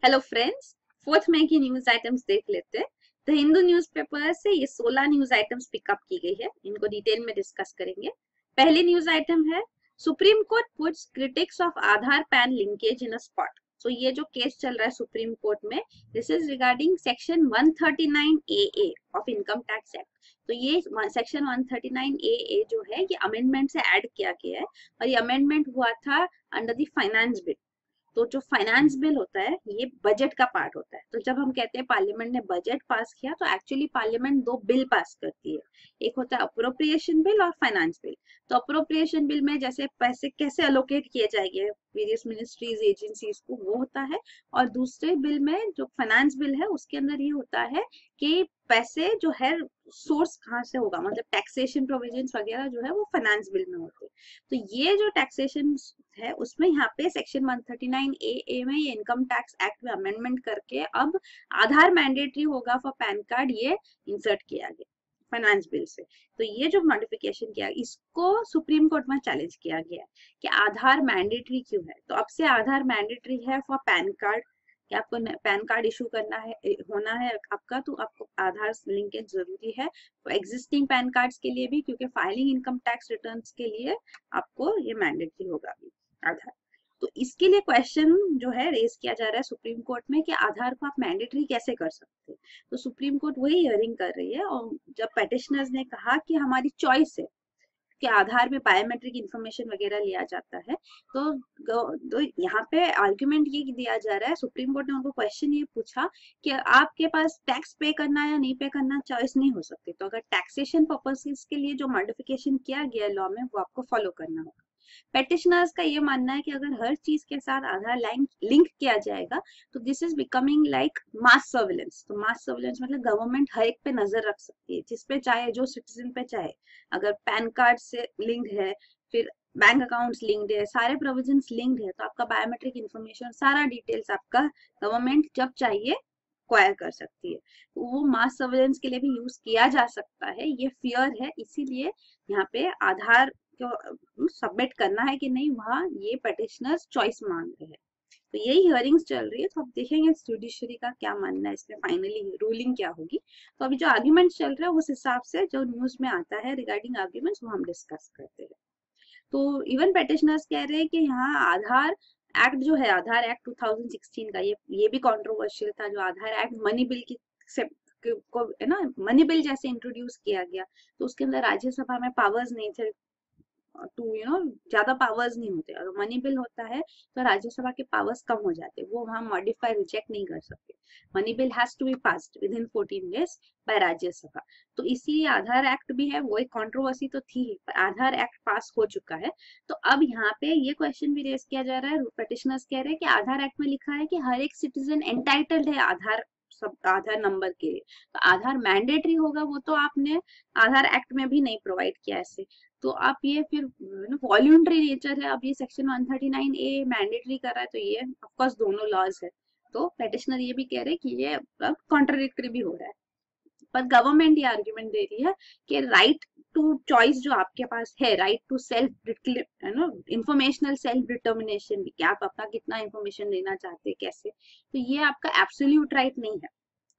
Hello friends, fourth मई की news items देख लेते हैं। द हिंदू न्यूज़पेपर से ये 16 न्यूज आइटम्स पिकअप की गई है, इनको डिटेल में डिस्कस करेंगे। पहली न्यूज आइटम है, Supreme court puts critics of Aadhaar pan linkage in a spot. तो ये जो केस चल रहा है सुप्रीम कोर्ट में, this is regarding section 139 A of income tax act. तो ये सेक्शन 139 ए जो है ये अमेंडमेंट से ऐड किया गया है, और ये अमेंडमेंट हुआ था अंडर द फाइनेंस बिल। तो जो फाइनेंस बिल होता है ये बजट का पार्ट होता है। तो जब हम कहते हैं पार्लियामेंट ने बजट पास किया, तो एक्चुअली पार्लियामेंट दो बिल पास करती है, एक होता है अप्रोप्रिएशन बिल और फाइनेंस बिल। तो अप्रोप्रिएशन बिल में जैसे पैसे कैसे अलोकेट किए जाएंगे वेरियस मिनिस्ट्रीज एजेंसीज को, वो होता है। और दूसरे बिल में जो फाइनेंस बिल है उसके अंदर ये होता है कि पैसे जो है सोर्स कहाँ से होगा, मतलब टैक्सेशन प्रोविजंस वगैरह जो है वो फाइनेंस बिल में होते हैं। तो ये जो टैक्सेशन है उसमें यहाँ पे सेक्शन 139 ए में ये इनकम टैक्स एक्ट में अमेंडमेंट करके अब आधार मैंडेटरी होगा फॉर पैन कार्ड, ये इंसर्ट किया गया फाइनेंस बिल से। तो ये जो मॉडिफिकेशन किया इसको सुप्रीम कोर्ट में चैलेंज किया गया है कि आधार मैंडेटरी क्यों है। तो अब से आधार मैंडेटरी है फॉर पैन कार्ड, कि आपको पैन कार्ड इशू करना है होना है आपका, तो आपको आधार लिंकेज जरूरी है। तो एग्जिस्टिंग पैन कार्ड्स के लिए भी, क्योंकि फाइलिंग इनकम टैक्स रिटर्न्स के लिए आपको ये मैंडेटरी होगा अभी आधार। तो इसके लिए क्वेश्चन जो है रेज किया जा रहा है सुप्रीम कोर्ट में कि आधार को आप मैंडेटरी कैसे कर सकते हैं। तो सुप्रीम कोर्ट वही हियरिंग कर रही है, और जब पेटिशनर्स ने कहा कि हमारी चॉइस है कि आधार में बायोमेट्रिक इंफॉर्मेशन वगैरह लिया जाता है, तो यहाँ पे आर्ग्यूमेंट ये दिया जा रहा है, सुप्रीम कोर्ट ने उनको क्वेश्चन ये पूछा कि आपके पास टैक्स पे करना या नहीं पे करना चॉइस नहीं हो सकती। तो अगर टैक्सेशन पर्पसेस के लिए जो मॉडिफिकेशन किया गया लॉ में वो आपको फॉलो करना होगा। पेटिशनर्स का ये मानना है कि अगर हर चीज के साथ आधार लिंक किया जाएगा तो this is becoming like mass surveillance. तो मास सर्विलेंस मतलब गवर्नमेंट हर एक पे नजर रख सकती है, जिस पे चाहे, जो सिटीजन पे चाहे। अगर पैन कार्ड से लिंक्ड है, फिर बैंक अकाउंट्स लिंक्ड है, सारे प्रोविजंस लिंक्ड है, तो आपका बायोमेट्रिक इंफॉर्मेशन सारा डिटेल्स आपका गवर्नमेंट जब चाहिए एक्वायर कर सकती है। तो वो मास सर्विलेंस के लिए भी यूज किया जा सकता है, ये फियर है। इसीलिए यहाँ पे आधार को सबमिट करना है कि नहीं, वहाँ ये पेटिशनर्स चॉइस मांग रहे हैं। तो यही हियरिंग्स चल रही है, तो अब देखेंगे जुडिशरी का क्या मानना है इसमें, फाइनली रूलिंग क्या होगी। तो अभी जो आर्ग्यूमेंट चल रहा है उस हिसाब से जो न्यूज में आता है रिगार्डिंग आर्ग्यूमेंट्स वो हम डिस्कस करते हैं। तो इवन पेटिशनर्स कह रहे हैं कि यहाँ आधार एक्ट जो है, आधार एक्ट 2016 का, ये भी कंट्रोवर्शियल था। जो आधार एक्ट मनी बिल की को है ना, मनी बिल जैसे इंट्रोड्यूस किया गया, तो उसके अंदर राज्यसभा में पावर्स नहीं थे टू ज्यादा पावर्स नहीं होते। अगर मनी बिल होता है तो राज्यसभा के पावर्स कम हो जाते, वो वहां मॉडिफाई रिजेक्ट नहीं कर सकते। Money bill has to be passed within 14 days by Rajya Sabha. तो इसीलिए आधार एक्ट भी है, वो एक कंट्रोवर्सी तो थी ही, पर आधार एक्ट पास हो चुका है। तो अब यहाँ पे ये क्वेश्चन भी रेज किया जा रहा है, पेटिशनर्स कह रहे हैं कि आधार एक्ट में लिखा है कि हर एक सिटीजन एंटाइटल्ड है आधार, सब आधार नंबर के लिए। तो आधार मैंडेटरी होगा, वो तो आपने आधार एक्ट में भी नहीं प्रोवाइड किया ऐसे। तो आप ये फिर वॉल्यूंटरी नेचर है, अब ये सेक्शन 139 ए मैंडेटरी कर रहा है, तो ये ऑफकोर्स दोनों लॉज है। तो पेटिशनर ये भी कह रहे हैं कि ये अब कॉन्ट्रडिक्टरी भी हो रहा है। पर गवर्नमेंट ये आर्ग्यूमेंट दे रही है कि राइट टू चॉइस जो आपके पास है, right to self informational self determination, कि आप अपना कितना इंफॉर्मेशन देना चाहते हैं कैसे, तो ये आपका एब्सोल्यूट राइट नहीं है।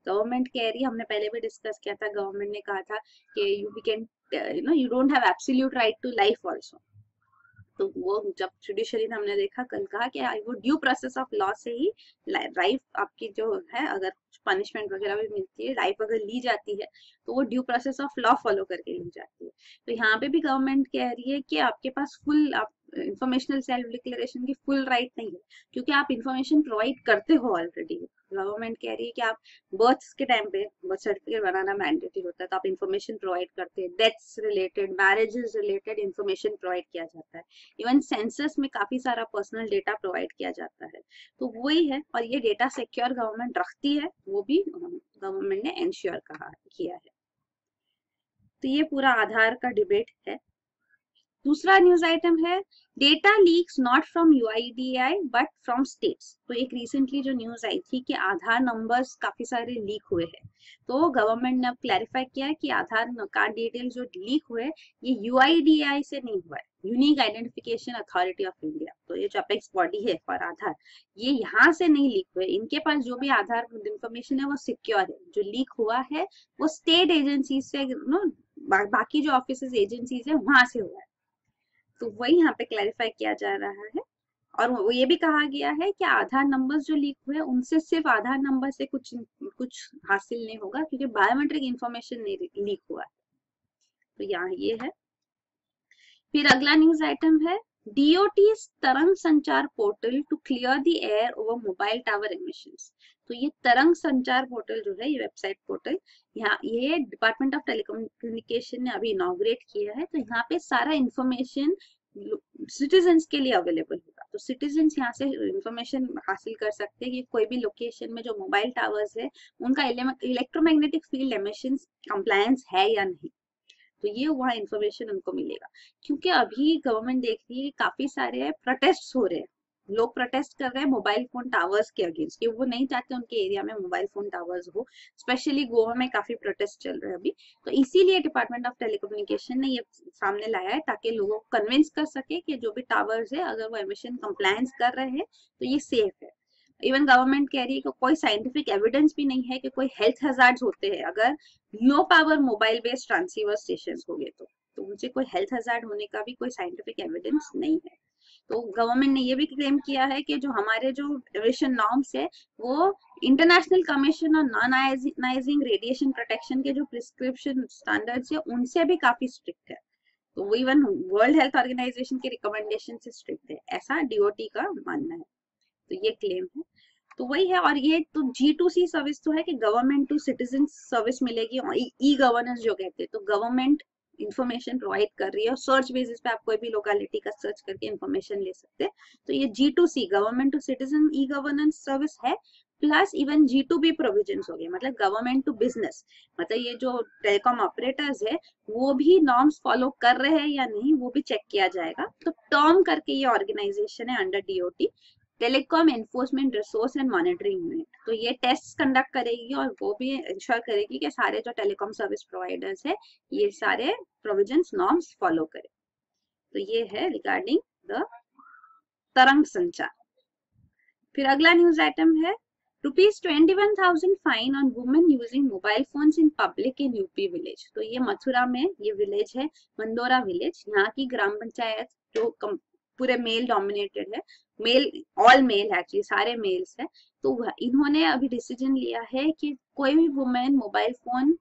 गवर्नमेंट कह रही है, हमने पहले भी डिस्कस किया था, गवर्नमेंट ने कहा था कि you can you don't have absolute right to life also. तो वो जब जुडिशरी ने हमने देखा कल, कहा कि वो ड्यू प्रोसेस ऑफ लॉ से ही लाइफ आपकी जो है, अगर पनिशमेंट वगैरह भी मिलती है, लाइफ अगर ली जाती है तो वो due process of law follow करके ली जाती है। तो यहाँ पे भी गवर्नमेंट कह रही है कि आपके पास फुल इंफॉर्मेशनल सेल्फ डिक्लेरेशन की फुल राइट नहीं है, क्योंकि आप इंफॉर्मेशन प्रोवाइड करते हो ऑलरेडी। गवर्नमेंट कह रही है कि आप बर्थ के टाइम पे बर्थ सर्टिफिकेट बनाना मैंडेटरी होता है, तो आप इंफॉर्मेशन प्रोवाइड करते हैं। Deaths related, marriages related information provide किया जाता है। इवन सेंसस में काफी सारा पर्सनल डेटा प्रोवाइड किया जाता है। तो वही है, और ये डेटा सिक्योर गवर्नमेंट रखती है, वो भी गवर्नमेंट ने एंश्योर किया है। तो ये पूरा आधार का डिबेट है। दूसरा न्यूज आइटम है data leaks not from UIDAI but from states. तो एक रिसेंटली जो न्यूज आई थी कि आधार नंबर्स काफी सारे लीक हुए हैं, तो गवर्नमेंट ने अब क्लैरिफाई किया है कि आधार कार्ड डिटेल जो लीक हुए ये यूआईडीएआई से नहीं हुआ है, unique identification authority of India. तो ये जो अपेक्स बॉडी है फॉर आधार, ये यहाँ से नहीं लीक हुए। इनके पास जो भी आधार इंफॉर्मेशन है वो सिक्योर है। जो लीक हुआ है वो स्टेट एजेंसी से बाकी जो ऑफिस एजेंसीज है वहां से हुआ है। तो वही यहाँ पे क्लैरिफाई किया जा रहा है। और वो ये भी कहा गया है कि आधार नंबर्स जो लीक हुए उनसे सिर्फ आधार नंबर से कुछ हासिल नहीं होगा, क्योंकि बायोमेट्रिक इंफॉर्मेशन नहीं लीक हुआ है। तो यहाँ ये है। फिर अगला न्यूज आइटम है DOT Tarang Sanchar portal to clear the air over mobile tower emissions. तो ये तरंग संचार पोर्टल जो है, ये वेबसाइट पोर्टल, यहाँ ये डिपार्टमेंट ऑफ टेलीकम्युनिकेशन ने अभी इनॉग्रेट किया है। तो यहाँ पे सारा इंफॉर्मेशन सिटीजन्स के लिए अवेलेबल होगा। तो सिटीजन्स यहाँ से इंफॉर्मेशन हासिल कर सकते हैं कि कोई भी लोकेशन में जो मोबाइल टावर्स है उनका इलेक्ट्रोमैग्नेटिक फील्ड एमिशन कंप्लायंस है या नहीं। तो ये वहाँ इंफॉर्मेशन उनको मिलेगा। क्योंकि अभी गवर्नमेंट देख रही है कि काफी सारे प्रोटेस्ट हो रहे हैं, लोग प्रोटेस्ट कर रहे हैं मोबाइल फोन टावर्स के अगेंस्ट, कि वो नहीं चाहते उनके एरिया में मोबाइल फोन टावर्स हो। स्पेशली गोवा में काफी प्रोटेस्ट चल रहे हैं अभी। तो इसीलिए डिपार्टमेंट ऑफ टेलीकम्युनिकेशन ने ये सामने लाया है ताकि लोगों को कन्विंस कर सके कि जो भी टावर्स है अगर वो एमिशन कंप्लायंस कर रहे हैं तो ये सेफ है। इवन गवर्नमेंट कह रही है कि कोई साइंटिफिक एविडेंस भी नहीं है कि कोई हेल्थ हैजार्ड्स होते हैं अगर low power mobile based transceiver station हो गए। तो उनसे कोई हेल्थ हैजार्ड होने का भी कोई साइंटिफिक एविडेंस नहीं है। तो गवर्नमेंट ने ये भी क्लेम किया है कि जो हमारे जो एविएशन नॉर्म्स है वो international commission on non ionizing radiation protection के जो प्रिस्क्रिप्शन स्टैंडर्ड्स है उनसे भी काफी स्ट्रिक्ट है। तो वो इवन वर्ल्ड हेल्थ ऑर्गेनाइजेशन के रिकमेंडेशन से स्ट्रिक्ट है, ऐसा डीओटी का मानना है। तो ये क्लेम है। तो वही है। और ये तो G2C सर्विस तो है कि गवर्नमेंट टू सिटीजन सर्विस मिलेगी, ई गवर्नेंस जो कहते हैं। तो गवर्नमेंट इंफॉर्मेशन प्रोवाइड कर रही है और सर्च बेसिस पे आप कोई भी लोकेलिटी का सर्च करके इंफॉर्मेशन ले सकते हैं। तो ये G2C government to citizen e governance service है, प्लस इवन G2B प्रोविजन हो गए, मतलब गवर्नमेंट टू बिजनेस। मतलब ये जो टेलीकॉम ऑपरेटर्स है वो भी नॉर्म्स फॉलो कर रहे हैं या नहीं वो भी चेक किया जाएगा। तो टर्म करके ये ऑर्गेनाइजेशन है under DOT, telecom enforcement resource and monitoring unit. तो ये टेस्ट कंडक्ट करेगी और वो भी इंश्योर करेगी कि सारे जो टेलीकॉम सर्विस प्रोवाइडर्स है ये सारे प्रोविजंस नॉर्म्स फॉलो करें। तो ये है रिगार्डिंग द तरंग संचार। फिर अगला न्यूज आइटम है ₹21,000 fine on women using mobile phones in public in UP village. तो ये मथुरा में ये विलेज है मंदोरा विलेज। यहाँ की ग्राम पंचायत जो पूरे मेल डोमिनेटेड है, मेल ऑल मेल है एक्चुअली, सारे मेल्स है। तो इन्होंने अभी डिसीजन लिया है कि कोई भी वुमेन मोबाइल फोन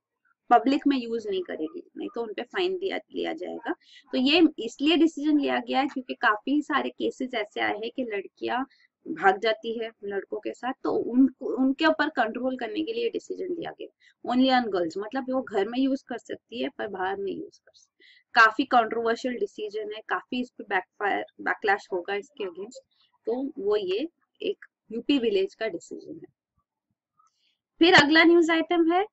पब्लिक में यूज नहीं करेगी, नहीं तो उनपे फाइन लिया जाएगा। तो ये इसलिए डिसीजन लिया गया है क्योंकि काफी सारे केसेस ऐसे आए हैं कि लड़कियां भाग जाती है लड़कों के साथ, तो उनके ऊपर कंट्रोल करने के लिए डिसीजन लिया गया। ओनली ऑन गर्ल्स, मतलब वो घर में यूज कर सकती है पर बाहर नहीं यूज कर सकती। काफी कंट्रोवर्शियल डिसीजन है, काफी इस पे बैकलैश होगा इसके अगेंस्ट। तो वो ये एक यूपी विलेज का डिसीजन है। फिर अगला न्यूज आइटम है,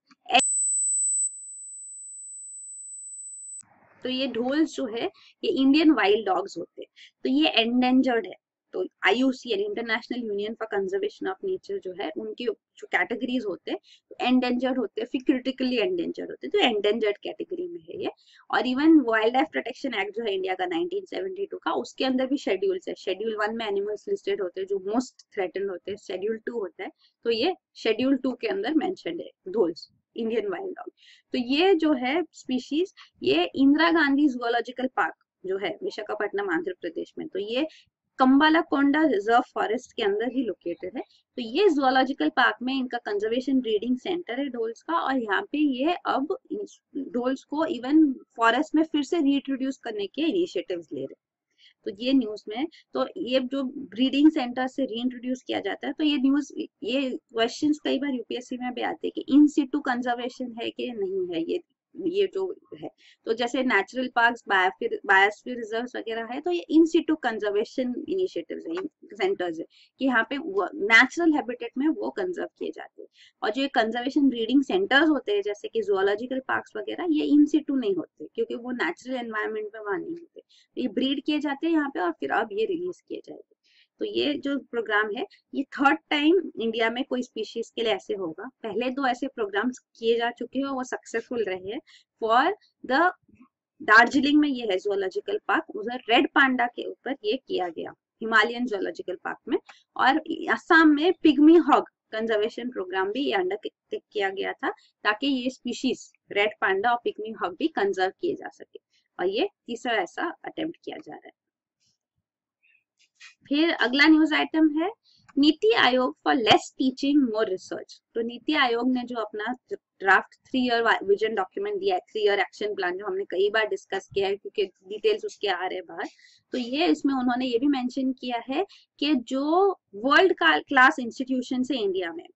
तो ये ढोल्स जो है ये इंडियन वाइल्ड डॉग्स होते हैं। तो ये एंडेंजर्ड है। तो IUCN international union for conservation of nature जो है उनके जो कैटेगरीज होते हैं तो एंडेंजर्ड होते हैं, फिर क्रिटिकली एंडेंजर्ड होते हैं। तो एंडेंजर्ड कैटेगरी में है ये। और even wild life protection act जो है इंडिया का 1972 का, उसके अंदर भी शेड्यूल्स है। शेड्यूल 1 में एनिमल्स लिस्टेड होते हैं जो मोस्ट थ्रेटन्ड होते हैं, शेड्यूल 2 होता है। तो ये शेड्यूल 2 के अंदर मेंशन्ड है ढोल्स, इंडियन वाइल्ड डॉग। तो ये जो है स्पीशीज, ये इंदिरा गांधी जूलॉजिकल पार्क जो है विशाखापट्टनम आंध्र प्रदेश में, तो ये कंबालाकोंडा रिजर्व फॉरेस्ट के अंदर ही लोकेटेड है। तो ये जूलॉजिकल पार्क में इनका कंजर्वेशन ब्रीडिंग सेंटर है ढोल्स का। और यहाँ पे ये अब ढोल्स को इवन फॉरेस्ट में फिर से रीइंट्रोड्यूस करने के इनिशिएटिव्स ले रहे हैं। तो ये न्यूज में, तो ये जो ब्रीडिंग सेंटर से रीइंट्रोड्यूस किया जाता है, तो ये न्यूज, ये क्वेश्चंस कई बार यूपीएससी में भी आते हैं कि इन सिटू कंजर्वेशन है कि नहीं है। ये ये जो है, तो जैसे नेचुरल पार्क्स, बायोस्फीयर रिजर्व्स वगैरह है, तो ये इन सिटू कंजर्वेशन इनिशिएटिव्स है, सेंटर्स है कि यहाँ पे नेचुरल हैबिटेट में वो कंजर्व किए जाते हैं। और जो ये कंजर्वेशन ब्रीडिंग सेंटर्स होते हैं जैसे कि जूलॉजिकल पार्क्स वगैरह, ये इन सिटू नहीं होते क्योंकि वो नेचुरल एनवायरनमेंट में वहां नहीं होते, तो ये ब्रीड किए जाते हैं यहाँ पे और फिर अब ये रिलीज किए जाएंगे। तो ये जो प्रोग्राम है, ये थर्ड टाइम इंडिया में कोई स्पीशीज के लिए ऐसे होगा। पहले 2 ऐसे प्रोग्राम्स किए जा चुके हैं, वो सक्सेसफुल रहे हैं। फॉर द दार्जिलिंग में ये है जूलॉजिकल पार्क, उधर रेड पांडा के ऊपर ये किया गया हिमालयन जूलॉजिकल पार्क में। और असम में पिग्मी हॉग कंजर्वेशन प्रोग्राम भी ये अंडरटेक किया गया था ताकि ये स्पीशीज रेड पांडा और पिग्मी हॉग भी कंजर्व किए जा सके, और ये तीसरा ऐसा अटेम्प्ट किया जा रहा है। फिर अगला न्यूज आइटम है NITI Aayog for less teaching more research. तो नीति आयोग ने जो अपना ड्राफ्ट 3 ईयर विजन डॉक्यूमेंट दिया है, 3 ईयर एक्शन प्लान, जो हमने कई बार डिस्कस किया है क्योंकि डिटेल्स उसके आ रहे हैं बाहर, तो ये इसमें उन्होंने ये भी मेंशन किया है कि जो वर्ल्ड क्लास इंस्टीट्यूशन है इंडिया में,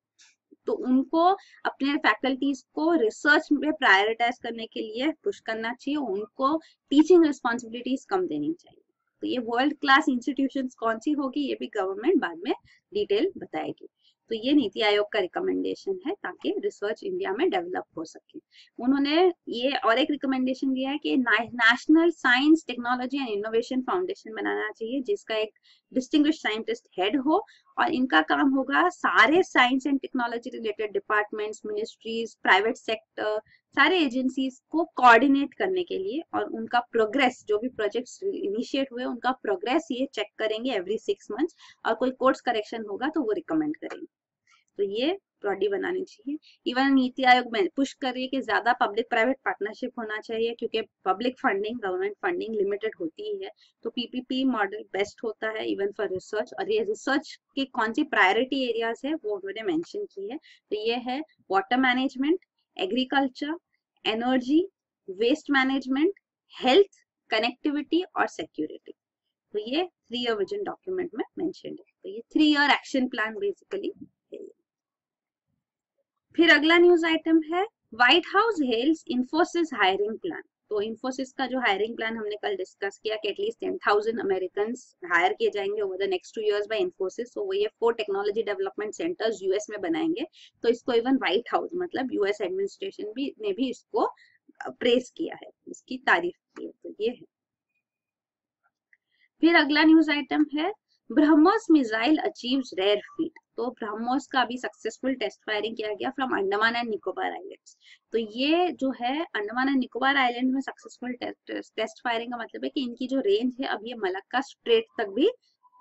तो उनको अपने फैकल्टीज को रिसर्च में प्रायोरिटाइज करने के लिए पुश करना चाहिए, उनको टीचिंग रिस्पॉन्सिबिलिटीज कम देनी चाहिए। तो ये वर्ल्ड क्लास इंस्टीट्यूशंस कौन सी होगी ये भी गवर्नमेंट बाद में डिटेल बताएगी। तो ये नीति आयोग का रिकमेंडेशन है ताकि रिसर्च इंडिया में डेवलप हो सके। उन्होंने ये और एक रिकमेंडेशन दिया है कि national science technology and innovation foundation बनाना चाहिए जिसका एक डिस्टिंग्विश्ड साइंटिस्ट हेड हो, और इनका काम होगा सारे science and technology related departments, ministries, private sector, सारे एजेंसीज को कोऑर्डिनेट करने के लिए, और उनका प्रोग्रेस, जो भी प्रोजेक्ट्स इनिशिएट हुए उनका प्रोग्रेस ये चेक करेंगे एवरी 6 मंथ्स, और कोई कोर्स करेक्शन होगा तो वो रिकमेंड करेंगे। तो ये बॉडी बनानी चाहिए। इवन नीति आयोग में पुश कर रही है कि ज्यादा पब्लिक प्राइवेट पार्टनरशिप होना चाहिए क्योंकि public funding, government funding limited होती ही है, तो पीपीपी मॉडल बेस्ट होता है इवन फॉर रिसर्च। और ये रिसर्च की कौन सी प्रायोरिटी एरियाज है वो उन्होंने मेंशन की है, तो ये है water management, agriculture, energy, waste management, health, connectivity और सिक्योरिटी। तो ये 3 ईयर विजन डॉक्यूमेंट में मेंशन है, तो ये 3 ईयर एक्शन प्लान बेसिकली है। फिर अगला न्यूज आइटम है White House hails Infosys hiring plan. तो इंफोसिस का जो हायरिंग प्लान हमने कल डिस्कस किया कि एटलीस्ट 10,000 अमेरिकन हायर किए जाएंगे over the next 2 years by Infosys. तो वो ये 4 टेक्नोलॉजी डेवलपमेंट सेंटर्स यूएस में बनाएंगे। तो इसको इवन व्हाइट हाउस मतलब यूएस एडमिनिस्ट्रेशन भी ने भी इसको प्रेस किया है, इसकी तारीफ की है। तो ये है। फिर अगला न्यूज आइटम है BrahMos missile achieves rare feat. तो ब्रह्मोस का अभी सक्सेसफुल टेस्ट फायरिंग किया गया from Andaman and Nicobar islands. तो ये जो है अंडमान एंड निकोबार आइलैंड में सक्सेसफुल टेस्ट फायरिंग का मतलब है कि इनकी जो रेंज है अब ये मलक्का स्ट्रेट तक भी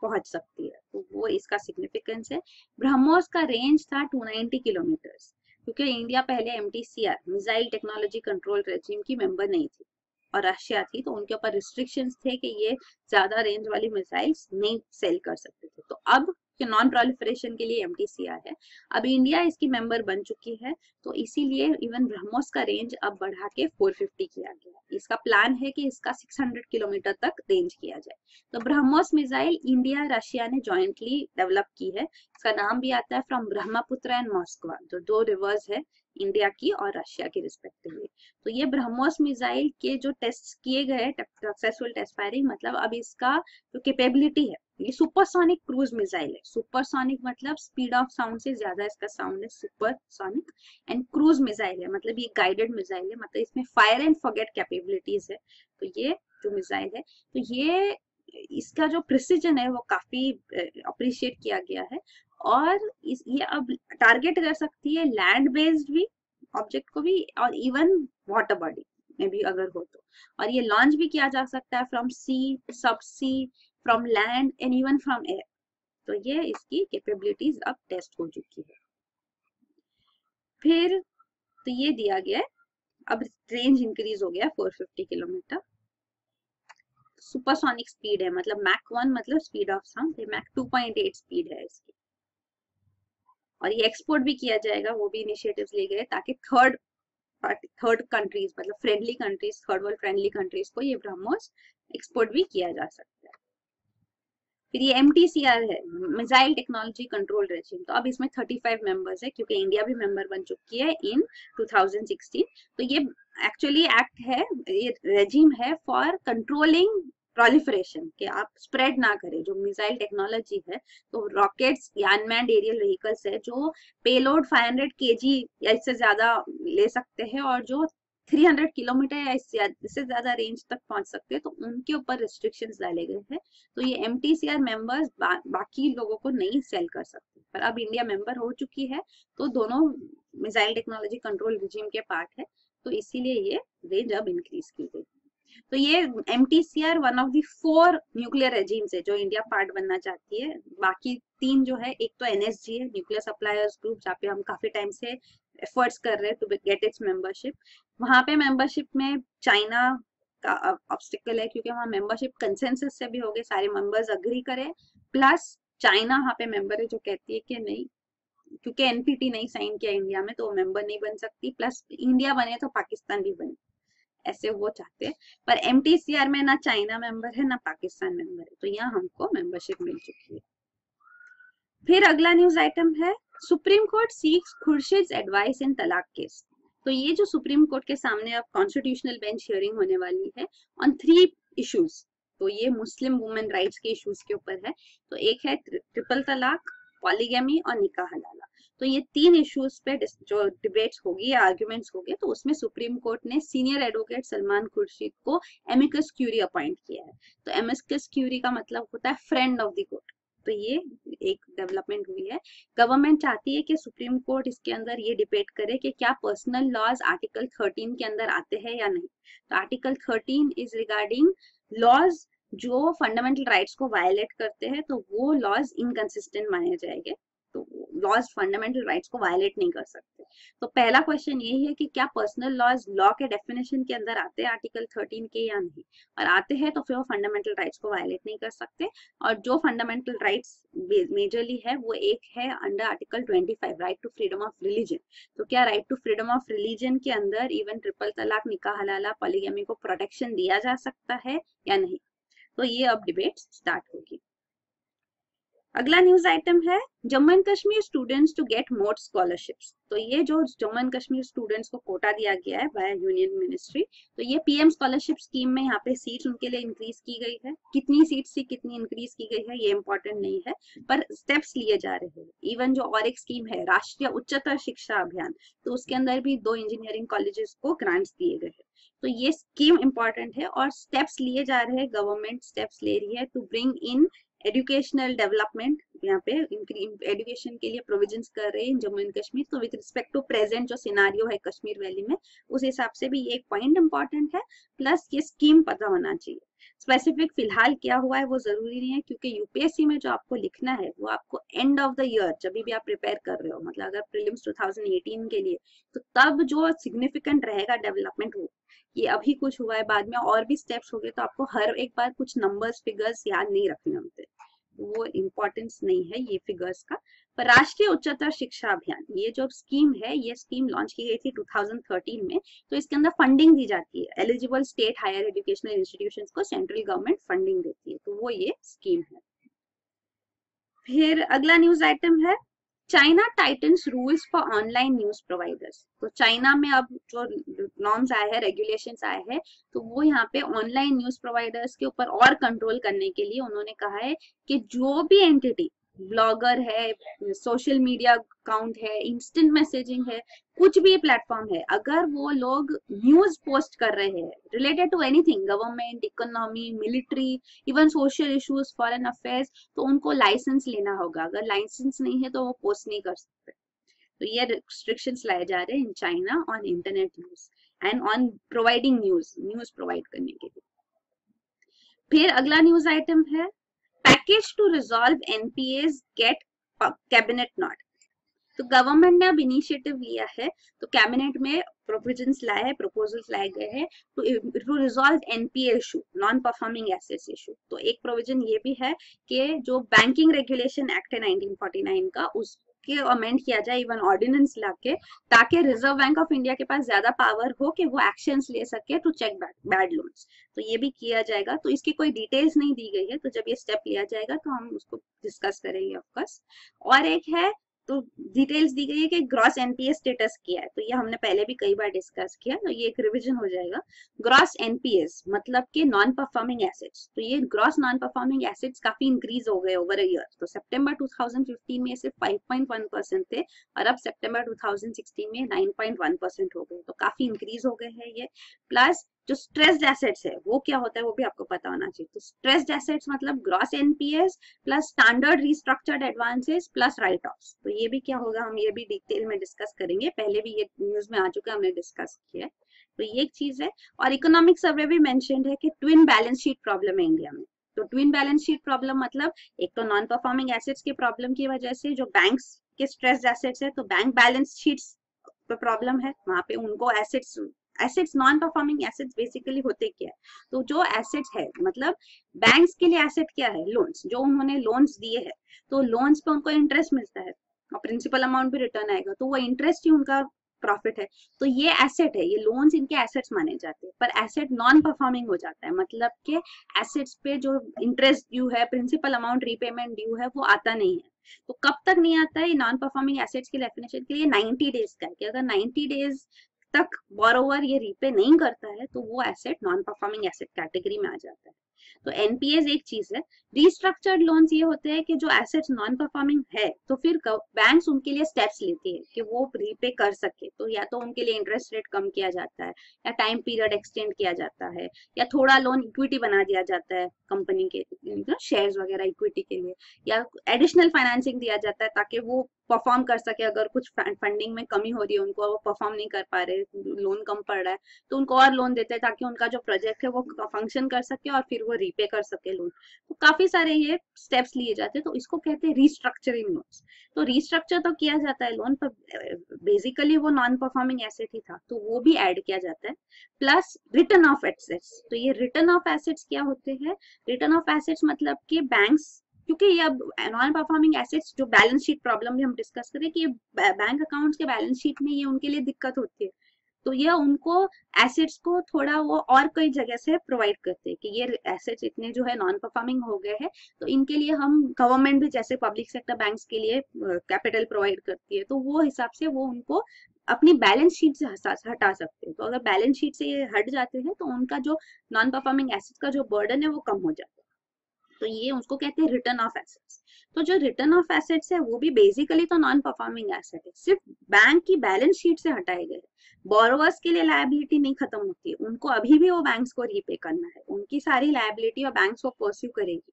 पहुंच सकती है, तो वो इसका सिग्निफिकेंस है। ब्रह्मोस का रेंज था 290 किलोमीटर्स, क्योंकि इंडिया पहले MTCR missile technology control regime की मेंबर नहीं थी और रशिया थी, तो उनके ऊपर रिस्ट्रिक्शंस थे कि ये ज्यादा रेंज वाली मिसाइल्स नहीं सेल कर सकते थे। तो अब कि नॉन प्रोलिफरेशन के लिए MTCR है, अब इंडिया इसकी मेंबर बन चुकी है, तो इसीलिए इवन ब्रह्मोस का रेंज अब बढ़ा के 450 किया गया। इसका प्लान है कि इसका 600 किलोमीटर तक रेंज किया जाए। तो ब्रह्मोस मिसाइल इंडिया रशिया ने जॉइंटली डेवलप की है। इसका नाम भी आता है फ्रॉम ब्रह्मपुत्र एंड मॉस्कवा, जो 2 रिवर्स है इंडिया की और रशिया की रिस्पेक्टिवली। तो ये ब्रह्मोस मिसाइल के जो टेस्ट किए गए सक्सेसफुल टेस्ट फायरिंग, मतलब अब इसका जो कैपेबिलिटी है, ये सुपरसोनिक क्रूज मिसाइल है। सुपरसोनिक मतलब स्पीड ऑफ साउंड से ज्यादा इसका साउंड है, सुपरसोनिक। एंड क्रूज मिसाइल है मतलब ये गाइडेड मिसाइल है, मतलब इसमें फायर एंड फॉरगेट कैपेबिलिटीज है। तो ये जो मिसाइल है, तो ये इसका जो प्रिसीजन है वो काफी अप्रिशिएट किया गया है, और ये अब टारगेट कर सकती है लैंड बेस्ड भी ऑब्जेक्ट को भी और इवन वाटर बॉडी में भी अगर हो तो। और ये लॉन्च भी किया जा सकता है from sea, sub sea, from land and even from air. तो ये इसकी कैपेबिलिटीज अब टेस्ट हो चुकी है। फिर तो ये दिया गया है, अब रेंज इंक्रीज हो गया 450 किलोमीटर। सुपरसोनिक स्पीड है, मतलब मैक 1 मतलब speed of sound, Mach 2.8 speed है इसकी। और ये एक्सपोर्ट भी किया जाएगा, वो भी इनिशिएटिव्स लिए गए ताकि थर्ड कंट्रीज मतलब friendly countries, third world friendly countries को ये ब्रह्मोस एक्सपोर्ट भी किया जा सकता है। फिर ये MTCR है, मिसाइल टेक्नोलॉजी कंट्रोल रेजिम, तो अब इसमें 35 मेंबर्स है क्योंकि इंडिया भी मेंबर बन चुकी है इन 2016। तो ये एक्चुअली एक्ट है, ये रेजिम है फॉर कंट्रोलिंग प्रोलिफरेशन, कि आप स्प्रेड ना करें जो मिसाइल टेक्नोलॉजी है। तो रॉकेट्स या अनमैन्ड एरियल व्हीकल्स है जो पेलोड 500 kg या इससे ज्यादा ले सकते हैं और जो 300 किलोमीटर या इससे ज्यादा रेंज तक पहुंच सकते हैं, तो उनके ऊपर रिस्ट्रिक्शंस डाले गए हैं। तो ये MTCR मेंबर्स बाकी लोगों को नहीं सेल कर सकते, पर अब इंडिया मेंबर हो चुकी है तो दोनों मिसाइल टेक्नोलॉजी कंट्रोल रिजीम के पार्ट है, तो इसीलिए ये रेंज अब इंक्रीज की गई। तो ये MTCR one of the 4 nuclear regimes है जो इंडिया पार्ट बनना चाहती है। बाकी 3 जो है, एक तो NSG है, न्यूक्लियर सप्लायर्स ग्रुप, जहाँ पे हम काफी टाइम से एफर्ट्स कर रहे हैं टू गेट इट्स मेंबरशिप। वहां पे मेंबरशिप में चाइना का ऑब्स्टिकल है क्योंकि वहाँ मेंबरशिप कंसेंसस से भी हो गए, सारे मेंबर्स अग्री करें, प्लस चाइना वहाँ पे मेंबर है जो कहती है कि नहीं, क्योंकि NPT नहीं साइन किया इंडिया में तो मेंबर नहीं बन सकती, प्लस इंडिया बने तो पाकिस्तान भी बने, ऐसे वो चाहते हैं। पर MTCR में ना चाइना मेंबर है ना पाकिस्तान मेंबर है, तो यहाँ हमको मेंबरशिप मिल चुकी है। फिर अगला न्यूज आइटम है, Supreme Court seeks Khurshid advice in talaq case. तो ये जो सुप्रीम कोर्ट के सामने अब कॉन्स्टिट्यूशनल बेंच हियरिंग होने वाली है ऑन 3 इश्यूज, तो ये मुस्लिम वुमेन राइट्स के इश्यूज के ऊपर है। तो एक है ट्रिपल तलाक, पॉलीगैमी और निकाह हलाला। तो ये 3 इश्यूज पे जो डिबेट्स होगी या आर्ग्यूमेंट्स होंगे, तो उसमें सुप्रीम कोर्ट ने सीनियर एडवोकेट सलमान खुर्शीद को एमिकस क्यूरी अपॉइंट किया है। तो एमिकस क्यूरी का मतलब होता है फ्रेंड ऑफ द कोर्ट। तो ये एक डेवलपमेंट हुई है। गवर्नमेंट चाहती है कि सुप्रीम कोर्ट इसके अंदर ये डिबेट करे कि क्या पर्सनल लॉज आर्टिकल 13 के अंदर आते हैं या नहीं। तो आर्टिकल 13 इज रिगार्डिंग लॉज जो फंडामेंटल राइट्स को वायलेट करते हैं, तो वो लॉज इनकंसिस्टेंट माने जाएंगे, तो लॉज फंडामेंटल राइट्स को वायलेट नहीं कर सकते। तो पहला क्वेश्चन यही है कि क्या पर्सनल लॉज लॉ के डेफिनेशन के अंदर आते हैं आर्टिकल 13 के या नहीं, और आते हैं तो फिर वो फंडामेंटल राइट्स को वायलेट नहीं कर सकते। और जो फंडामेंटल राइट्स मेजरली है वो एक है under article 25, right to freedom of religion. तो क्या right to freedom of religion के अंदर इवन ट्रिपल तलाक, निकाह हलाला, पॉलीगैमी को प्रोटेक्शन दिया जा सकता है या नहीं, तो ये अब डिबेट स्टार्ट होगी। अगला न्यूज आइटम है, Jammu and Kashmir students to get more scholarships. तो ये जो जम्मू एंड कश्मीर स्टूडेंट्स को कोटा दिया गया है बाय यूनियन मिनिस्ट्री, तो ये PM स्कॉलरशिप स्कीम में यहाँ पे सीट्स उनके लिए इंक्रीज की गई है। कितनी सीट्स से कितनी इंक्रीज की गई है ये इंपॉर्टेंट नहीं है, पर स्टेप्स लिए जा रहे हैं। इवन जो और एक स्कीम है राष्ट्रीय उच्चतर शिक्षा अभियान, तो उसके अंदर भी 2 इंजीनियरिंग कॉलेजेस को ग्रांट्स दिए गए हैं। तो ये स्कीम इंपॉर्टेंट है और स्टेप्स लिए जा रहे हैं, गवर्नमेंट स्टेप्स ले रही है to bring in educational development, यहाँ पे एजुकेशन के लिए प्रोविजंस कर रहे हैं जम्मू एंड कश्मीर। तो विद रिस्पेक्ट टू प्रेजेंट जो सिनारियो है कश्मीर वैली में, उस हिसाब से भी ये एक पॉइंट इंपॉर्टेंट है, प्लस ये स्कीम पता होना चाहिए। स्पेसिफिक फिलहाल क्या हुआ है वो जरूरी नहीं है, क्योंकि UPSC में जो आपको लिखना है वो आपको एंड ऑफ द ईयर जब भी आप प्रिपेयर कर रहे हो, मतलब अगर प्रीलिम्स 2018 के लिए, तो तब जो सिग्निफिकेंट रहेगा डेवलपमेंट हो, ये अभी कुछ हुआ है, बाद में और भी स्टेप्स हो गए, तो आपको हर एक बार कुछ नंबर्स फिगर्स याद नहीं रखने होते, वो इम्पोर्टेंस नहीं है ये फिगर्स का। पर राष्ट्रीय उच्चतर शिक्षा अभियान, ये जो स्कीम है, ये स्कीम लॉन्च की गई थी 2013 में। तो इसके अंदर फंडिंग दी जाती है, eligible state higher educational institutions को सेंट्रल गवर्नमेंट फंडिंग देती है, तो वो ये स्कीम है। फिर अगला न्यूज आइटम है, China tightens rules for online news providers. तो चाइना में अब जो नॉर्म्स आए हैं, रेगुलेशंस आए हैं, तो वो यहाँ पे ऑनलाइन न्यूज प्रोवाइडर्स के ऊपर और कंट्रोल करने के लिए उन्होंने कहा है कि जो भी एंटिटी, ब्लॉगर है, सोशल मीडिया अकाउंट है, इंस्टेंट मैसेजिंग है, कुछ भी प्लेटफॉर्म है, अगर वो लोग न्यूज पोस्ट कर रहे हैं related to anything, government, economy, military, even social issues, foreign affairs, तो उनको लाइसेंस लेना होगा। अगर लाइसेंस नहीं है तो वो पोस्ट नहीं कर सकते। तो ये रिस्ट्रिक्शंस लाए जा रहे हैं in China on internet news and on providing news provide करने के लिए। फिर अगला न्यूज आइटम है, package to resolve NPAs get cabinet note. तो गवर्नमेंट ने अब इनिशिएटिव लिया है, तो कैबिनेट में प्रोविजंस लाए हैं, प्रपोजल्स लाए गए हैं to resolve NPA issue, non performing assets issue. तो एक प्रोविजन ये भी है कि जो बैंकिंग रेगुलेशन एक्ट है 1949 का, उस के अमेंड किया जाए, इवन ऑर्डिनेंस लाके, ताकि रिजर्व बैंक ऑफ इंडिया के पास ज्यादा पावर हो कि वो एक्शंस ले सके टू चेक बैड लोन्स। तो ये भी किया जाएगा। तो इसकी कोई डिटेल्स नहीं दी गई है, तो जब ये स्टेप लिया जाएगा तो हम उसको डिस्कस करेंगे ऑफकोर्स। और एक है, तो डिटेल्स दी गई है कि ग्रॉस एनपीएस स्टेटस क्या है, तो ये हमने पहले भी कई बार डिस्कस किया, तो ये एक रिवीजन हो जाएगा। ग्रॉस एनपीएस मतलब कि नॉन परफॉर्मिंग एसेट्स, तो ये ग्रॉस नॉन परफॉर्मिंग एसेट्स काफी इंक्रीज हो गए ओवर अ ईयर। तो सितंबर 2015 में सिर्फ 5.1% थे और अब सितंबर 2016 में 9.1% हो गए, तो काफी इंक्रीज हो गए हैं ये। प्लस जो स्ट्रेस्ड एसेट्स है वो क्या होता है वो भी आपको पता होना चाहिए। तो स्ट्रेस्ड एसेट्स मतलब gross NPS plus standard restructured advances plus right offs. तो ये भी क्या होगा हम ये भी डिटेल में डिस्कस करेंगे, पहले भी ये न्यूज में आ चुका है, हमने डिस्कस किया है। तो ये एक चीज है। और इकोनॉमिक सर्वे भी मेंशन्ड है कि ट्विन बैलेंस शीट प्रॉब्लम है इंडिया में। तो ट्विन बैलेंस शीट प्रॉब्लम मतलब एक तो नॉन परफॉर्मिंग एसेट्स के प्रॉब्लम की वजह से जो बैंक्स के स्ट्रेस्ड एसेट्स है, तो बैंक बैलेंस शीट्स पे प्रॉब्लम है, वहां पे उनको assets non performing assets basically होते क्या है, तो जो एसेट्स है मतलब बैंक्स के लिए एसेट क्या है, लोन्स, जो उन्होंने लोन्स दिए हैं, तो लोन्स पे उनको इंटरेस्ट मिलता है और प्रिंसिपल अमाउंट भी रिटर्न आएगा, तो वो इंटरेस्ट ही उनका प्रॉफिट है। तो ये एसेट है, ये लोन्स इनके एसेट्स माने जाते हैं। पर एसेट नॉन परफॉर्मिंग हो जाता है, मतलब के एसेट्स पे जो इंटरेस्ट ड्यू है, प्रिंसिपल अमाउंट रीपेमेंट ड्यू है, वो आता नहीं है। तो कब तक नहीं आता है नॉन परफॉर्मिंग एसेट्स की डेफिनेशन के लिए 90 डेज का है कि अगर 90 डेज तक बोरोवर ये रीपे नहीं करता है तो वो asset non performing asset category में आ जाता है। तो एनपीएस एक चीज है। रिस्ट्रक्चर्ड लोन्स ये होते हैं कि जो एसेट्स नॉन परफॉर्मिंग है तो फिर बैंक्स उनके लिए स्टेप्स लेती है कि वो रीपे कर सके, तो या तो उनके लिए इंटरेस्ट रेट कम किया जाता है, या टाइम पीरियड एक्सटेंड किया जाता है, या थोड़ा लोन इक्विटी बना दिया जाता है कंपनी के शेयर्स वगैरह इक्विटी के लिए, या एडिशनल फाइनेंसिंग दिया जाता है ताकि वो परफॉर्म कर सके। अगर कुछ फंडिंग में कमी हो रही है उनको, वो परफॉर्म नहीं कर पा रहे, लोन कम पड़ रहा है, तो उनको और लोन देते हैं ताकि उनका जो प्रोजेक्ट है वो फंक्शन कर सके और फिर वो रीपे कर सके लोन। तो काफी सारे ये स्टेप्स लिए जाते हैं, तो इसको कहते हैं रिस्ट्रक्चरिंग लोन्स। तो रिस्ट्रक्चर तो किया जाता है लोन पर, बेसिकली वो नॉन परफॉर्मिंग एसेट ही था तो वो भी ऐड किया जाता है। प्लस रिटर्न ऑफ एसेट्स, तो ये रिटर्न ऑफ एसेट्स क्या होते हैं, रिटर्न ऑफ एसेट्स मतलब कि बैंक्स, क्योंकि ये अब नॉन परफॉर्मिंग एसेट्स जो बैलेंस शीट प्रॉब्लम भी हम डिस्कस करें कि बैंक अकाउंट्स के बैलेंस शीट में ये उनके लिए दिक्कत होती है, तो ये उनको एसेट्स को थोड़ा वो और कई जगह से प्रोवाइड करते हैं कि ये एसेट्स इतने जो है नॉन परफॉर्मिंग हो गए हैं, तो इनके लिए हम गवर्नमेंट भी जैसे पब्लिक सेक्टर बैंक्स के लिए कैपिटल प्रोवाइड करती है, तो वो हिसाब से वो उनको अपनी बैलेंस शीट से हटा सकते हैं। तो अगर बैलेंस शीट से ये हट जाते हैं तो उनका जो नॉन परफॉर्मिंग एसेट्स का जो बर्डन है वो कम हो जाता है। तो ये उसको कहते हैं रिटर्न ऑफ एसेट्स। तो जो रिटर्न ऑफ एसेट्स है वो भी बेसिकली तो नॉन परफॉर्मिंग एसेट है, सिर्फ बैंक की बैलेंस शीट से हटाए गए। बोरोवर्स के लिए लायबिलिटी नहीं खत्म होती है, उनको अभी भी वो बैंक्स को रीपे करना है, उनकी सारी लायबिलिटी और बैंक्स को परस्यू करेगी,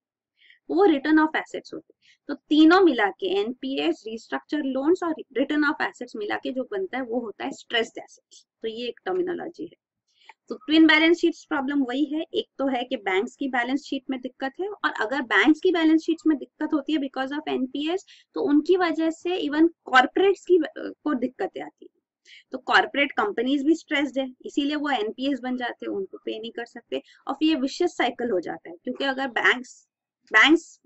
वो रिटर्न ऑफ एसेट्स होते हैं। तो तीनों मिला के एनपीएस, रिस्ट्रक्चर लोन्स और रिटर्न ऑफ एसेट्स मिला के जो बनता है वो होता है स्ट्रेस्ड एसेट्स। तो ये एक टर्मिनोलॉजी है। तो ट्विन बैलेंस शीट्स प्रॉब्लम वही है, एक तो है कि बैंक्स की बैलेंस शीट में दिक्कत है, और अगर बैंक्स की बैलेंस शीट्स में दिक्कत होती है बिकॉज ऑफ एनपीएस, तो उनकी वजह से इवन कॉर्पोरेट्स की को दिक्कतें आती है। तो कॉर्पोरेट कंपनीज भी स्ट्रेस्ड है, इसीलिए वो एनपीएस बन जाते हैं, उनको पे नहीं कर सकते, और फिर ये विशियस साइकिल हो जाता है, क्योंकि अगर बैंक्स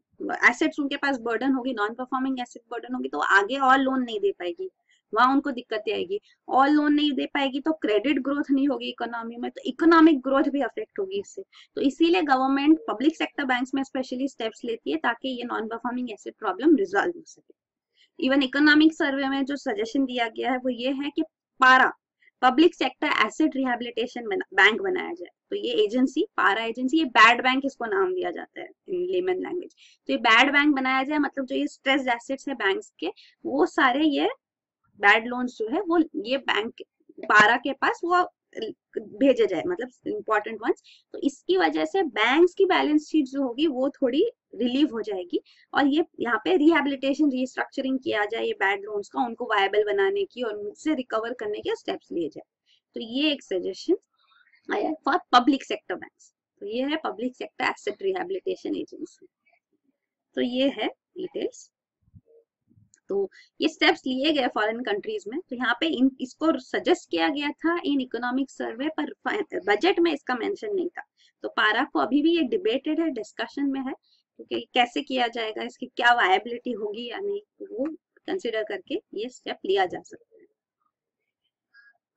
एसेट्स उनके पास बर्डन होगी, नॉन परफॉर्मिंग एसेट बर्डन होगी, तो आगे और लोन नहीं दे पाएगी, वहां उनको दिक्कतें आएगी, और लोन नहीं दे पाएगी तो क्रेडिट ग्रोथ नहीं होगी इकोनॉमी में, तो इकोनॉमिक ग्रोथ भी अफेक्ट होगी इससे। तो इसीलिए गवर्नमेंट पब्लिक सेक्टर बैंक्स में स्पेशली स्टेप्स लेती है ताकि ये non performing asset problem resolve हो सके। इवन इकोनॉमिक सर्वे में जो सजेशन दिया गया है वो ये है कि पारा public sector asset rehabilitation bank बनाया जाए। तो ये एजेंसी, पारा एजेंसी, ये बैड बैंक इसको नाम दिया जाता है इन लेमन लैंग्वेज। तो ये बैड बैंक बनाया जाए, मतलब जो ये स्ट्रेस्ड एसेट्स है बैंक्स के, वो सारे ये बैड लोन्स जो है वो ये बैंक पारा के पास वो भेजे जाए, मतलब इंपॉर्टेंट वंस। तो इसकी वजह से बैंक्स की बैलेंस शीट जो होगी वो थोड़ी रिलीव हो जाएगी, और ये यहाँ पे रिहेबिलिटेशन, रिस्ट्रक्चरिंग किया जाए ये बैड लोन्स का, उनको वायबल बनाने की और उनसे रिकवर करने के स्टेप्स लिए जाए। तो ये एक सजेशन आया फॉर पब्लिक सेक्टर बैंक्स। तो ये है public sector asset rehabilitation agency. तो ये है डिटेल्स। तो ये स्टेप्स लिए गए फॉरेन कंट्रीज में, तो यहाँ पे इसको सजेस्ट किया गया था इन इकोनॉमिक सर्वे, पर बजट में इसका मेंशन नहीं था। तो पारा को अभी भी ये डिबेटेड है, डिस्कशन में है, क्योंकि कैसे किया जाएगा, इसकी क्या वायबिलिटी होगी या नहीं, तो वो कंसिडर करके ये स्टेप लिया जा सकता है।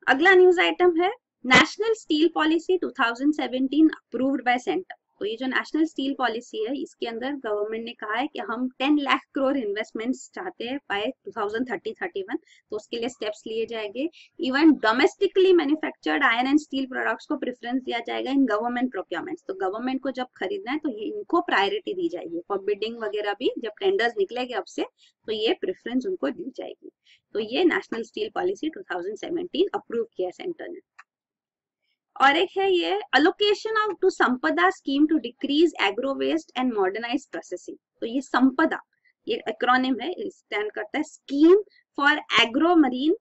अगला न्यूज आइटम है national steel policy 2017 approved by centre. तो ये जो नेशनल स्टील पॉलिसी है इसके अंदर गवर्नमेंट ने कहा है कि हम 10 लाख करोड़ इन्वेस्टमेंट्स चाहते हैं बाय 2030-31। तो उसके लिए स्टेप्स लिए जाएंगे। Even domestically manufactured iron and steel products को प्रेफरेंस दिया जाएगा इन गवर्नमेंट प्रोक्योरमेंट्स। तो गवर्नमेंट को जब खरीदना है तो ये इनको प्रायोरिटी दी जाएगी फॉर बिडिंग वगैरह भी। जब टेंडर्स निकलेंगे अब से तो ये प्रेफरेंस उनको दी जाएगी। तो ये नेशनल स्टील पॉलिसी 2017 अप्रूव किया सेंटर ने। और एक है ये allocation of to SAMPADA scheme to decrease agro waste and modernise processing. तो ये संपदा ये एक्रोनिम है, स्टैंड करता है scheme for agro marine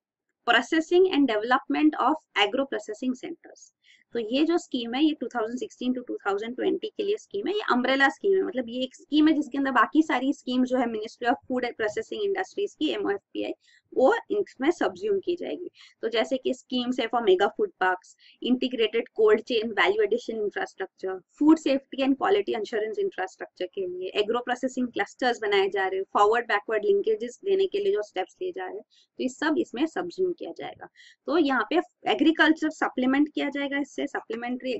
processing and development of agro processing centres. तो ये जो स्कीम है ये 2016 टू 2020 के लिए स्कीम है। ये अम्ब्रेला स्कीम है, मतलब ये एक स्कीम है जिसके अंदर बाकी सारी स्कीम जो है ministry of food and processing industries की MOFPI वो इसमें सब्ज्यूम की जाएगी। तो जैसे कि स्कीम्स है for mega food parks, integrated cold chain value addition infrastructure, food safety and quality insurance infrastructure के लिए एग्रो प्रोसेसिंग क्लस्टर्स बनाए जा रहे हैं, फॉरवर्ड बैकवर्ड लिंकेजेस देने के लिए जो स्टेप्स लिए जा रहे हैं, तो ये सब इसमें सब्ज्यूम किया जाएगा। तो यहाँ पे एग्रीकल्चर सप्लीमेंट किया जाएगा, इससे सप्लीमेंट्री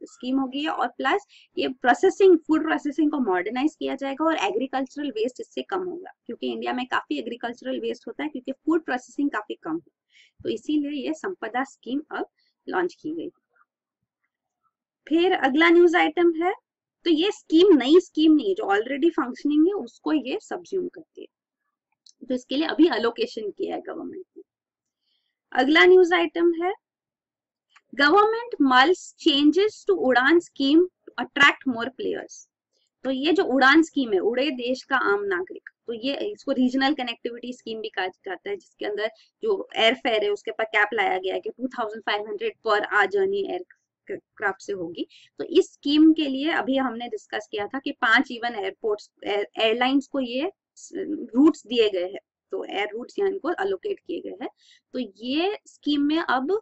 स्कीम होगी। और प्लस ये प्रोसेसिंग फूड प्रोसेसिंग को मॉडर्नाइज किया जाएगा और एग्रीकल्चरल वेस्ट इससे कम होगा, क्योंकि इंडिया में काफी एग्रीकल्चरल वेस्ट होता है क्योंकि फूड प्रोसेसिंग काफी कम है। तो इसीलिए ये संपदा स्कीम अब लॉन्च की गई। फिर अगला न्यूज आइटम है, तो ये स्कीम नई स्कीम नहीं है, जो ऑलरेडी फंक्शनिंग है उसको ये सब्ज्यूम करती है। तो इसके लिए अभी अलोकेशन किया है गवर्नमेंट ने। अगला न्यूज आइटम है government mulls changes to UDAN scheme to attract more players. तो ये जो उड़ान स्कीम है, उड़े देश का आम नागरिक, तो ये इसको रीजनल कनेक्टिविटी स्कीम भी कहा जाता है, जिसके अंदर जो एयर फेयर है उसके ऊपर कैप लाया गया है कि 2500 पर आ जर्नी एयरक्राफ्ट से होगी। तो इस स्कीम के लिए अभी हमने डिस्कस किया था कि 5 इवन एयरपोर्ट्स एयरलाइंस को ये रूट्स दिए गए हैं, तो एयर रूट्स यहाँ इनको अलोकेट किए गए हैं। तो ये स्कीम में अब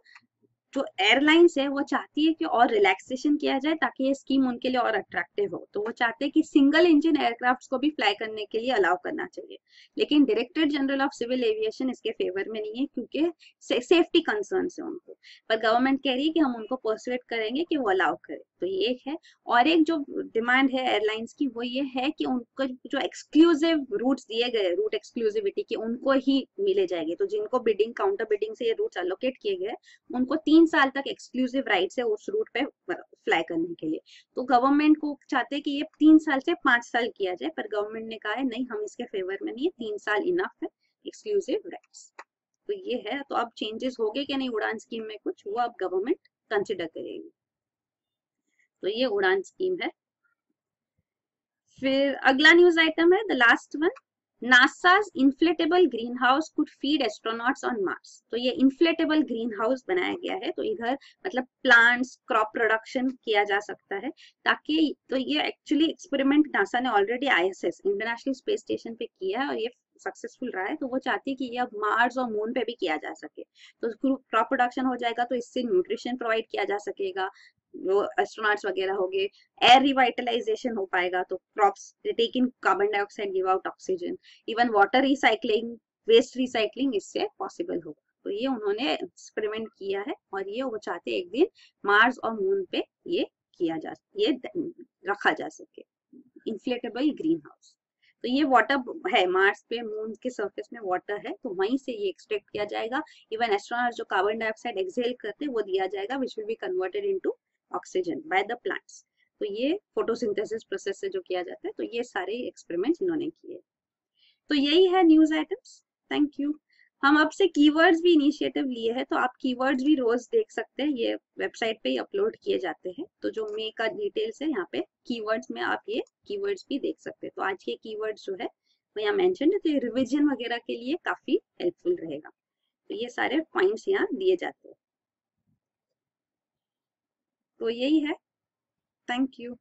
जो एयरलाइंस है वो चाहती है कि और रिलैक्सेशन किया जाए ताकि ये स्कीम उनके लिए और अट्रैक्टिव हो। तो वो चाहते हैं कि सिंगल इंजन एयरक्राफ्ट्स को भी फ्लाई करने के लिए अलाउ करना चाहिए। लेकिन directorate general of civil aviation इसके फेवर में नहीं है क्योंकि सेफ्टी कंसर्न्स है उनको। पर गवर्नमेंट कह रही है कि हम उनको परसुएट करेंगे कि वो अलाउ करे। तो ये एक है। और एक जो डिमांड है एयरलाइंस की वो ये है कि उनको जो एक्सक्लूसिव रूट्स दिए गए, रूट एक्सक्लूसिविटी की, उनको ही मिले जाएंगे। तो जिनको बिडिंग काउंटर बिडिंग से ये रूट्स अलोकेट किए गए उनको 3 साल तक एक्सक्लूसिव राइट्स है उस रूट पे फ्लाई करने के लिए। तो गवर्नमेंट को चाहते हैं कि ये 3 साल से 5 साल किया जाए, पर गवर्नमेंट ने कहा है नहीं, हम इसके फेवर में नहीं है, 3 साल इनफ है एक्सक्लूसिव राइट्स। तो ये है। तो अब चेंजेस हो गए कि नहीं उड़ान स्कीम में कुछ, वो अब गवर्नमेंट कंसिडर करेगी। तो ये उड़ान स्कीम है। फिर अगला न्यूज आइटम है the last one, NASA's inflatable greenhouse could feed astronauts on Mars। तो ये inflatable greenhouse बनाया गया है, तो इधर मतलब प्लांट्स क्रॉप प्रोडक्शन किया जा सकता है ताकि, तो ये एक्चुअली एक्सपेरिमेंट नासा ने already ISS international space station पे किया है और ये सक्सेसफुल रहा है। तो वो चाहती है कि ये अब मार्स और मून पे भी किया जा सके। तो क्रॉप प्रोडक्शन हो जाएगा तो इससे न्यूट्रिशन प्रोवाइड किया जा सकेगा, जो एस्ट्रोनॉट्स वगैरह हो गए, एयर रिवाइटलाइजेशन हो पाएगा, तो crops take in carbon dioxide, give out oxygen, even water recycling, waste recycling इससे पॉसिबल होगा। तो ये उन्होंने एक्सपेरिमेंट किया है और ये वो चाहते एक दिन मार्स और मून पे ये ये रखा जा सके, इन्फ्लेटेबल ग्रीन हाउस। तो ये वाटर है, मार्स पे मून के सरफेस में वाटर है, तो वहीं से ये एक्सट्रैक्ट किया जाएगा। इवन एस्ट्रोनॉट्स जो कार्बन डाइऑक्साइड एक्सहेल करते हैं वो दिया जाएगा, which will be converted into oxygen by the plants. तो ये फोटोसिंथेसिस प्रोसेस से जो किया जाता है। तो ये सारे एक्सपेरिमेंट्स इन्होंने किए। तो यही है न्यूज आइटम्स। Thank you. हम अब से कीवर्ड्स भी इनिशिएटिव लिए हैं, तो आप कीवर्ड्स भी रोज देख सकते हैं, ये वेबसाइट पे ही अपलोड किए जाते हैं। तो जो मे का डिटेल्स है यहाँ पे कीवर्ड्स में आप ये कीवर्ड्स भी देख सकते हैं। तो आज के कीवर्ड्स जो है वो यहाँ मेंशन है, तो ये रिविजन वगैरह के लिए काफी हेल्पफुल रहेगा। तो ये सारे पॉइंट्स यहाँ दिए जाते हैं। तो यही है। Thank you.